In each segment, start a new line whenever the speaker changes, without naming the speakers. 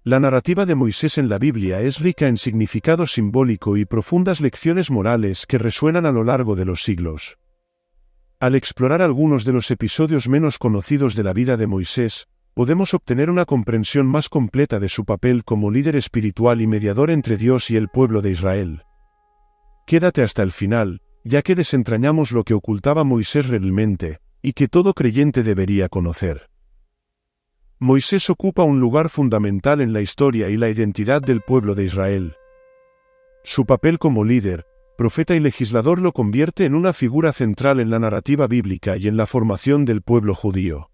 La narrativa de Moisés en la Biblia es rica en significado simbólico y profundas lecciones morales que resuenan a lo largo de los siglos. Al explorar algunos de los episodios menos conocidos de la vida de Moisés, podemos obtener una comprensión más completa de su papel como líder espiritual y mediador entre Dios y el pueblo de Israel. Quédate hasta el final, ya que desentrañamos lo que ocultaba Moisés realmente, y que todo creyente debería conocer. Moisés ocupa un lugar fundamental en la historia y la identidad del pueblo de Israel. Su papel como líder, profeta y legislador lo convierte en una figura central en la narrativa bíblica y en la formación del pueblo judío.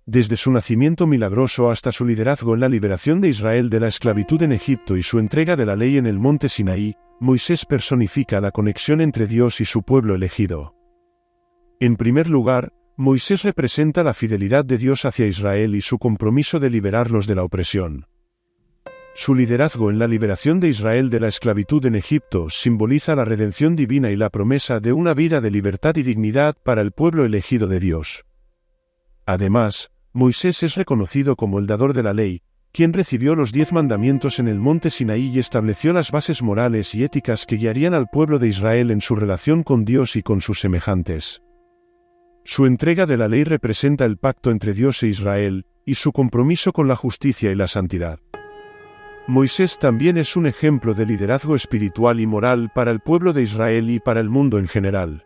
Desde su nacimiento milagroso hasta su liderazgo en la liberación de Israel de la esclavitud en Egipto y su entrega de la ley en el monte Sinaí, Moisés personifica la conexión entre Dios y su pueblo elegido. En primer lugar, Moisés representa la fidelidad de Dios hacia Israel y su compromiso de liberarlos de la opresión. Su liderazgo en la liberación de Israel de la esclavitud en Egipto simboliza la redención divina y la promesa de una vida de libertad y dignidad para el pueblo elegido de Dios. Además, Moisés es reconocido como el dador de la ley, quien recibió los 10 mandamientos en el monte Sinaí y estableció las bases morales y éticas que guiarían al pueblo de Israel en su relación con Dios y con sus semejantes. Su entrega de la ley representa el pacto entre Dios e Israel, y su compromiso con la justicia y la santidad. Moisés también es un ejemplo de liderazgo espiritual y moral para el pueblo de Israel y para el mundo en general.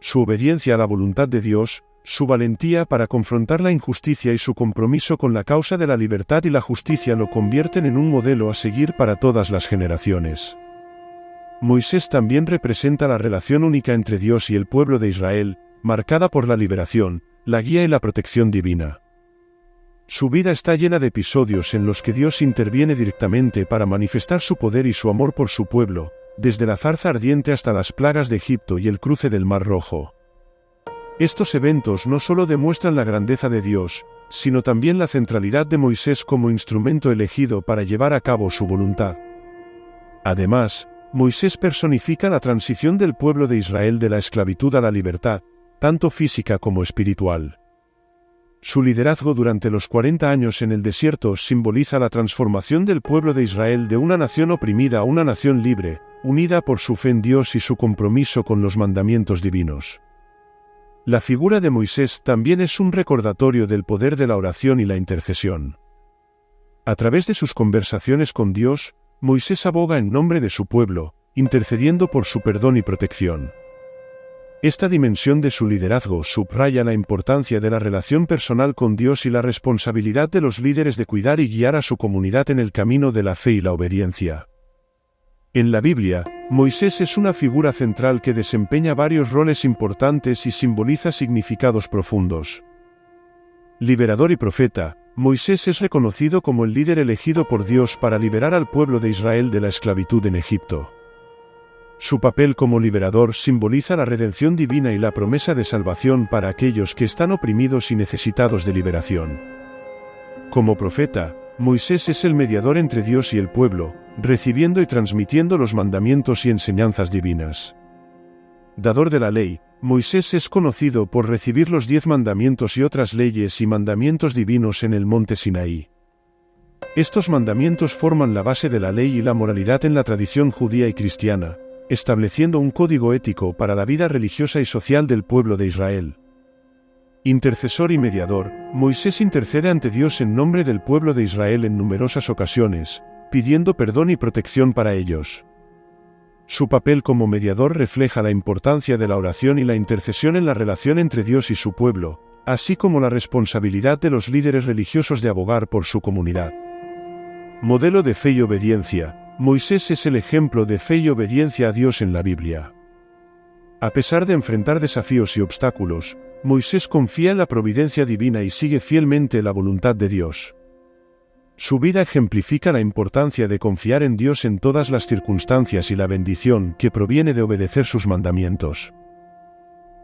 Su obediencia a la voluntad de Dios, su valentía para confrontar la injusticia y su compromiso con la causa de la libertad y la justicia lo convierten en un modelo a seguir para todas las generaciones. Moisés también representa la relación única entre Dios y el pueblo de Israel, marcada por la liberación, la guía y la protección divina. Su vida está llena de episodios en los que Dios interviene directamente para manifestar su poder y su amor por su pueblo, desde la zarza ardiente hasta las plagas de Egipto y el cruce del Mar Rojo. Estos eventos no solo demuestran la grandeza de Dios, sino también la centralidad de Moisés como instrumento elegido para llevar a cabo su voluntad. Además, Moisés personifica la transición del pueblo de Israel de la esclavitud a la libertad, tanto física como espiritual. Su liderazgo durante los 40 años en el desierto simboliza la transformación del pueblo de Israel de una nación oprimida a una nación libre, unida por su fe en Dios y su compromiso con los mandamientos divinos. La figura de Moisés también es un recordatorio del poder de la oración y la intercesión. A través de sus conversaciones con Dios, Moisés aboga en nombre de su pueblo, intercediendo por su perdón y protección. Esta dimensión de su liderazgo subraya la importancia de la relación personal con Dios y la responsabilidad de los líderes de cuidar y guiar a su comunidad en el camino de la fe y la obediencia. En la Biblia, Moisés es una figura central que desempeña varios roles importantes y simboliza significados profundos. Liberador y profeta, Moisés es reconocido como el líder elegido por Dios para liberar al pueblo de Israel de la esclavitud en Egipto. Su papel como liberador simboliza la redención divina y la promesa de salvación para aquellos que están oprimidos y necesitados de liberación. Como profeta, Moisés es el mediador entre Dios y el pueblo, recibiendo y transmitiendo los mandamientos y enseñanzas divinas. Dador de la ley, Moisés es conocido por recibir los 10 mandamientos y otras leyes y mandamientos divinos en el monte Sinaí. Estos mandamientos forman la base de la ley y la moralidad en la tradición judía y cristiana, estableciendo un código ético para la vida religiosa y social del pueblo de Israel. Intercesor y mediador, Moisés intercede ante Dios en nombre del pueblo de Israel en numerosas ocasiones, pidiendo perdón y protección para ellos. Su papel como mediador refleja la importancia de la oración y la intercesión en la relación entre Dios y su pueblo, así como la responsabilidad de los líderes religiosos de abogar por su comunidad. Modelo de fe y obediencia, Moisés es el ejemplo de fe y obediencia a Dios en la Biblia. A pesar de enfrentar desafíos y obstáculos, Moisés confía en la providencia divina y sigue fielmente la voluntad de Dios. Su vida ejemplifica la importancia de confiar en Dios en todas las circunstancias y la bendición que proviene de obedecer sus mandamientos.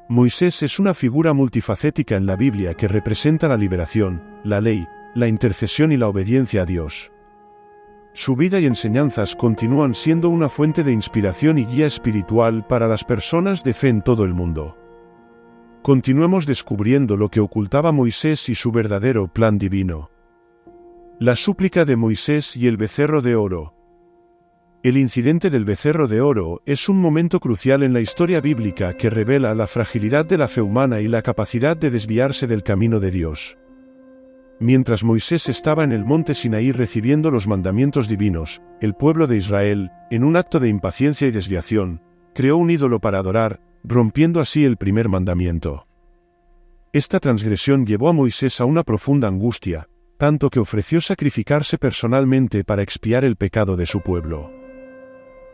Moisés es una figura multifacética en la Biblia que representa la liberación, la ley, la intercesión y la obediencia a Dios. Su vida y enseñanzas continúan siendo una fuente de inspiración y guía espiritual para las personas de fe en todo el mundo. Continuemos descubriendo lo que ocultaba Moisés y su verdadero plan divino. La súplica de Moisés y el becerro de oro. El incidente del becerro de oro es un momento crucial en la historia bíblica que revela la fragilidad de la fe humana y la capacidad de desviarse del camino de Dios. Mientras Moisés estaba en el monte Sinaí recibiendo los mandamientos divinos, el pueblo de Israel, en un acto de impaciencia y desviación, creó un ídolo para adorar, rompiendo así el primer mandamiento. Esta transgresión llevó a Moisés a una profunda angustia, tanto que ofreció sacrificarse personalmente para expiar el pecado de su pueblo.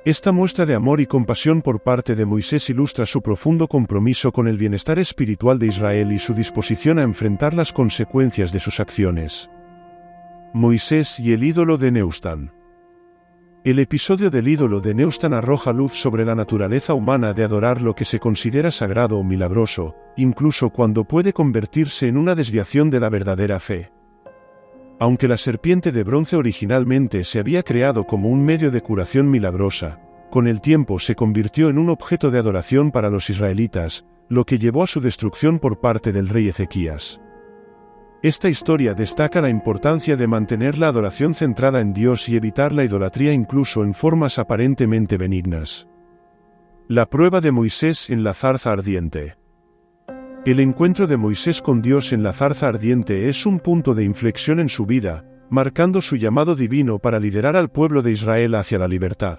Esta muestra de amor y compasión por parte de Moisés ilustra su profundo compromiso con el bienestar espiritual de Israel y su disposición a enfrentar las consecuencias de sus acciones. Moisés y el ídolo de Nehushtan. El episodio del ídolo de Nehushtan arroja luz sobre la naturaleza humana de adorar lo que se considera sagrado o milagroso, incluso cuando puede convertirse en una desviación de la verdadera fe. Aunque la serpiente de bronce originalmente se había creado como un medio de curación milagrosa, con el tiempo se convirtió en un objeto de adoración para los israelitas, lo que llevó a su destrucción por parte del rey Ezequías. Esta historia destaca la importancia de mantener la adoración centrada en Dios y evitar la idolatría incluso en formas aparentemente benignas. La prueba de Moisés en la zarza ardiente. El encuentro de Moisés con Dios en la zarza ardiente es un punto de inflexión en su vida, marcando su llamado divino para liderar al pueblo de Israel hacia la libertad.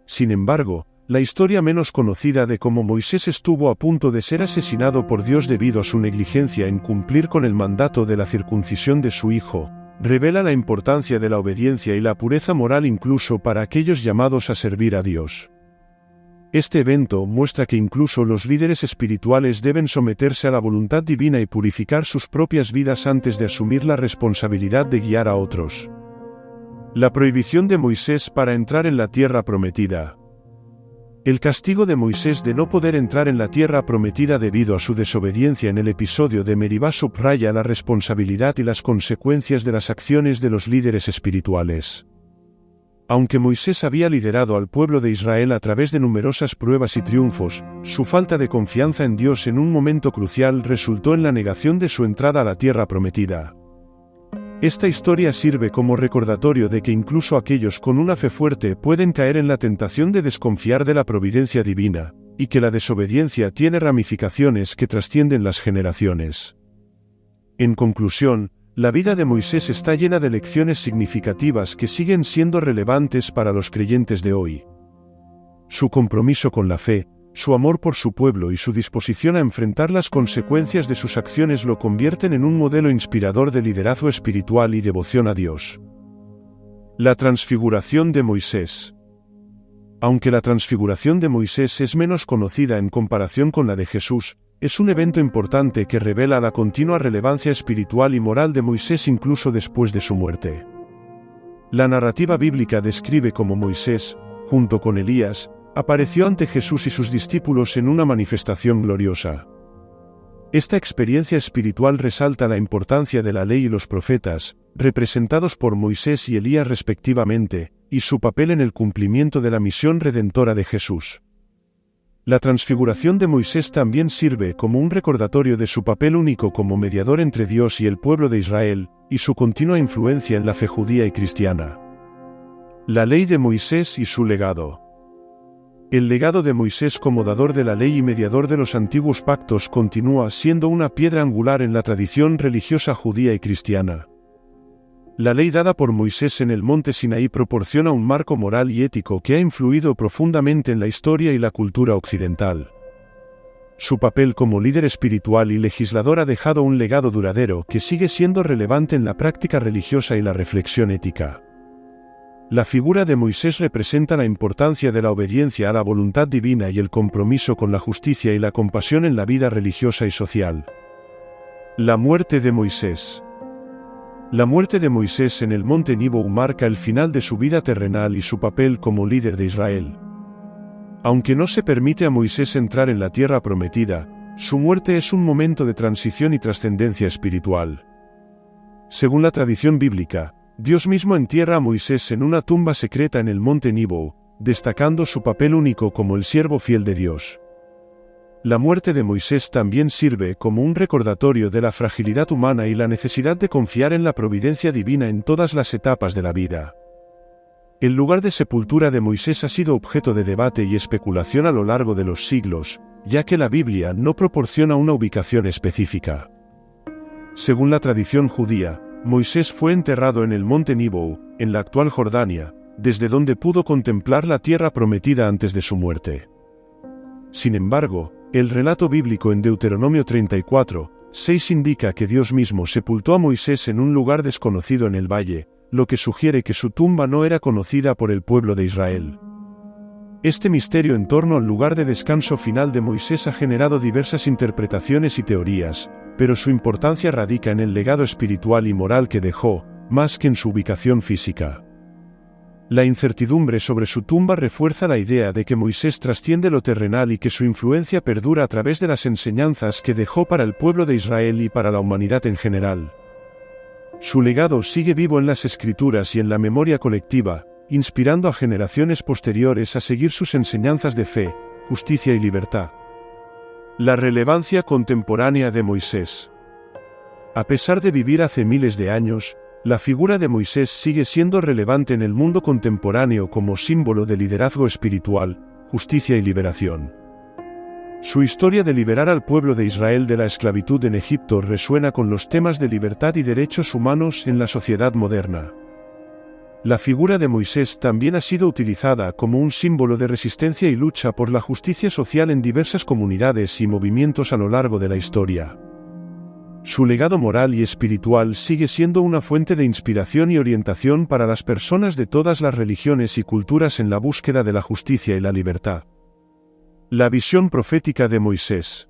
Sin embargo, la historia menos conocida de cómo Moisés estuvo a punto de ser asesinado por Dios debido a su negligencia en cumplir con el mandato de la circuncisión de su hijo, revela la importancia de la obediencia y la pureza moral incluso para aquellos llamados a servir a Dios. Este evento muestra que incluso los líderes espirituales deben someterse a la voluntad divina y purificar sus propias vidas antes de asumir la responsabilidad de guiar a otros. La prohibición de Moisés para entrar en la tierra prometida. El castigo de Moisés de no poder entrar en la tierra prometida debido a su desobediencia en el episodio de Meribá subraya la responsabilidad y las consecuencias de las acciones de los líderes espirituales. Aunque Moisés había liderado al pueblo de Israel a través de numerosas pruebas y triunfos, su falta de confianza en Dios en un momento crucial resultó en la negación de su entrada a la tierra prometida. Esta historia sirve como recordatorio de que incluso aquellos con una fe fuerte pueden caer en la tentación de desconfiar de la providencia divina, y que la desobediencia tiene ramificaciones que trascienden las generaciones. En conclusión, la vida de Moisés está llena de lecciones significativas que siguen siendo relevantes para los creyentes de hoy. Su compromiso con la fe, su amor por su pueblo y su disposición a enfrentar las consecuencias de sus acciones lo convierten en un modelo inspirador de liderazgo espiritual y devoción a Dios. La transfiguración de Moisés. Aunque la transfiguración de Moisés es menos conocida en comparación con la de Jesús, es un evento importante que revela la continua relevancia espiritual y moral de Moisés incluso después de su muerte. La narrativa bíblica describe cómo Moisés, junto con Elías, apareció ante Jesús y sus discípulos en una manifestación gloriosa. Esta experiencia espiritual resalta la importancia de la ley y los profetas, representados por Moisés y Elías respectivamente, y su papel en el cumplimiento de la misión redentora de Jesús. La transfiguración de Moisés también sirve como un recordatorio de su papel único como mediador entre Dios y el pueblo de Israel, y su continua influencia en la fe judía y cristiana. La ley de Moisés y su legado. El legado de Moisés como dador de la ley y mediador de los antiguos pactos continúa siendo una piedra angular en la tradición religiosa judía y cristiana. La ley dada por Moisés en el monte Sinaí proporciona un marco moral y ético que ha influido profundamente en la historia y la cultura occidental. Su papel como líder espiritual y legislador ha dejado un legado duradero que sigue siendo relevante en la práctica religiosa y la reflexión ética. La figura de Moisés representa la importancia de la obediencia a la voluntad divina y el compromiso con la justicia y la compasión en la vida religiosa y social. La muerte de Moisés. La muerte de Moisés en el monte Nebo marca el final de su vida terrenal y su papel como líder de Israel. Aunque no se permite a Moisés entrar en la tierra prometida, su muerte es un momento de transición y trascendencia espiritual. Según la tradición bíblica, Dios mismo entierra a Moisés en una tumba secreta en el monte Nebo, destacando su papel único como el siervo fiel de Dios. La muerte de Moisés también sirve como un recordatorio de la fragilidad humana y la necesidad de confiar en la providencia divina en todas las etapas de la vida. El lugar de sepultura de Moisés ha sido objeto de debate y especulación a lo largo de los siglos, ya que la Biblia no proporciona una ubicación específica. Según la tradición judía, Moisés fue enterrado en el monte Nebo, en la actual Jordania, desde donde pudo contemplar la tierra prometida antes de su muerte. Sin embargo, el relato bíblico en Deuteronomio 34:6 indica que Dios mismo sepultó a Moisés en un lugar desconocido en el valle, lo que sugiere que su tumba no era conocida por el pueblo de Israel. Este misterio en torno al lugar de descanso final de Moisés ha generado diversas interpretaciones y teorías, pero su importancia radica en el legado espiritual y moral que dejó, más que en su ubicación física. La incertidumbre sobre su tumba refuerza la idea de que Moisés trasciende lo terrenal y que su influencia perdura a través de las enseñanzas que dejó para el pueblo de Israel y para la humanidad en general. Su legado sigue vivo en las Escrituras y en la memoria colectiva, inspirando a generaciones posteriores a seguir sus enseñanzas de fe, justicia y libertad. La relevancia contemporánea de Moisés. A pesar de vivir hace miles de años, la figura de Moisés sigue siendo relevante en el mundo contemporáneo como símbolo de liderazgo espiritual, justicia y liberación. Su historia de liberar al pueblo de Israel de la esclavitud en Egipto resuena con los temas de libertad y derechos humanos en la sociedad moderna. La figura de Moisés también ha sido utilizada como un símbolo de resistencia y lucha por la justicia social en diversas comunidades y movimientos a lo largo de la historia. Su legado moral y espiritual sigue siendo una fuente de inspiración y orientación para las personas de todas las religiones y culturas en la búsqueda de la justicia y la libertad. La visión profética de Moisés.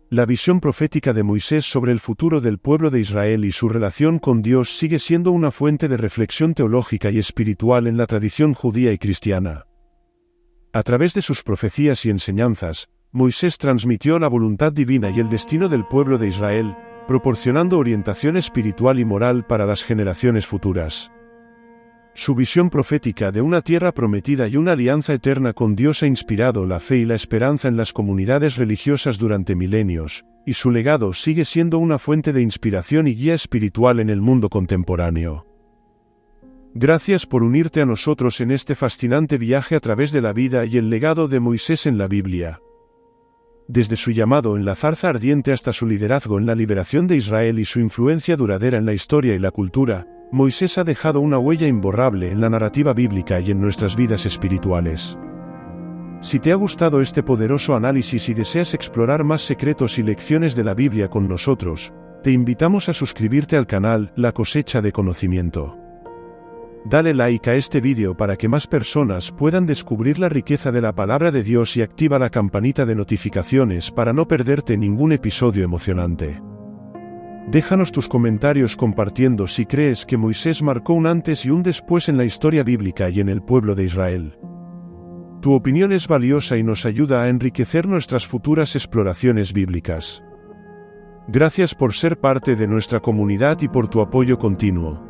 La visión profética de Moisés sobre el futuro del pueblo de Israel y su relación con Dios sigue siendo una fuente de reflexión teológica y espiritual en la tradición judía y cristiana. A través de sus profecías y enseñanzas, Moisés transmitió la voluntad divina y el destino del pueblo de Israel, proporcionando orientación espiritual y moral para las generaciones futuras. Su visión profética de una tierra prometida y una alianza eterna con Dios ha inspirado la fe y la esperanza en las comunidades religiosas durante milenios, y su legado sigue siendo una fuente de inspiración y guía espiritual en el mundo contemporáneo. Gracias por unirte a nosotros en este fascinante viaje a través de la vida y el legado de Moisés en la Biblia. Desde su llamado en la zarza ardiente hasta su liderazgo en la liberación de Israel y su influencia duradera en la historia y la cultura, Moisés ha dejado una huella imborrable en la narrativa bíblica y en nuestras vidas espirituales. Si te ha gustado este poderoso análisis y deseas explorar más secretos y lecciones de la Biblia con nosotros, te invitamos a suscribirte al canal La Cosecha de Conocimiento. Dale like a este vídeo para que más personas puedan descubrir la riqueza de la palabra de Dios y activa la campanita de notificaciones para no perderte ningún episodio emocionante. Déjanos tus comentarios compartiendo si crees que Moisés marcó un antes y un después en la historia bíblica y en el pueblo de Israel. Tu opinión es valiosa y nos ayuda a enriquecer nuestras futuras exploraciones bíblicas. Gracias por ser parte de nuestra comunidad y por tu apoyo continuo.